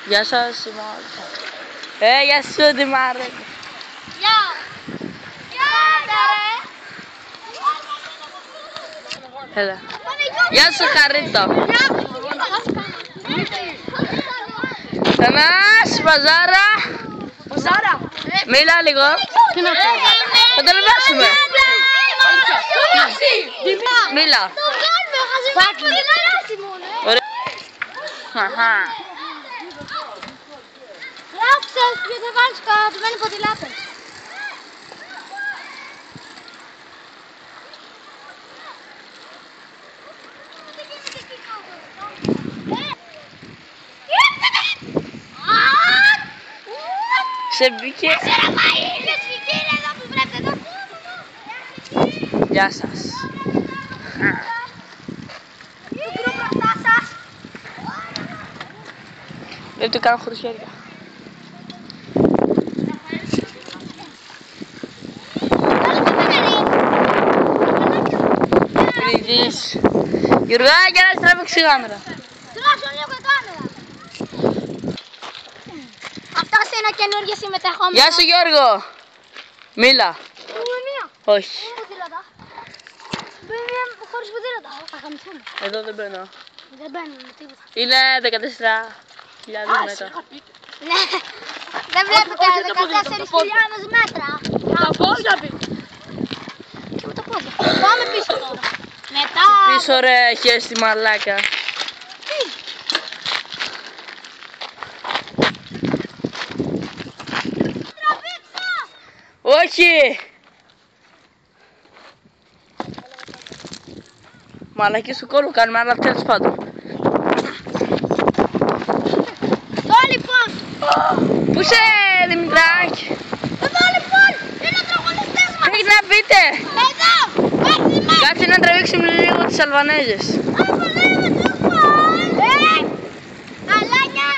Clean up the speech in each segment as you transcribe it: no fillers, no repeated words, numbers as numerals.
Γεια σας, είμαι ο Άρης. Γεια σου, Δημάρε. Γεια! Γεια, ρε! Έλα. Γεια σου, Χαρίτο. Θανάς, Παζάρα. Παζάρα! Μίλα λίγο. Τι να πω? Θα το ανεβάσουμε. Μίλα. Ωραία. Γράψε και θα βάλεις κατωμένη ποδηλάτες. Σε μπήκε. Γεια σας. Δεν του κάνω χωρισιέρια. Βρυγείς. Γιουργάκια, να στραβήξει η κάμερα. Στρώσω λίγο η κάμερα. Αυτός είναι καινούργιος συμμετεχόμενος. Γεια σου, Γιώργο. Μίλα. Μία. Όχι. Ποδήλατα. Μία χωρίς ποδήλατα. Θα χαμηθούμε. Εδώ δεν μπαίνω. Δεν μπαίνουμε τίποτα. Είναι 14.000 μέτρα. Ναι. Δεν βλέπετε 14.000 μέτρα. Τα πόδια πει. Και με τα πόδια. Πάμε πίσω τώρα. Μετά. Πίσω ρε, χέρι στη μαλάκα. Όχι! Μαλακή σου κόλλου κάνουμε, αλλά τέλος πάντων. Εδώ λοιπόν! Πού είσαι, Δημητράκη? Εδώ λοιπόν! Είναι ο τραγουδιστής μας! Τι να πείτε! Εδώ! Μάξιμα! Κάτσε να τραβήξουμε λίγο τις Αλβανέζες. Αλάνια!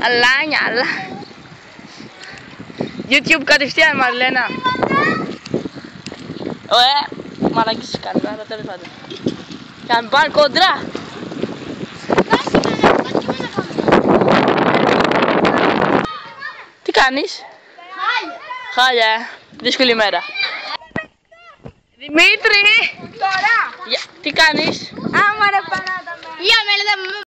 Αλάνια, αλλά. YouTube κατευθείαν, Μαρλένα. Μαλακή σου κάνουμε, αλλά τέλος πάντων. Και αν πάνε κοντρά. Τι κάνεις? Χάλια, δύσκολη μέρα. Δημήτρη! Τώρα! Τι κάνεις? Άμα ρε παράτα με!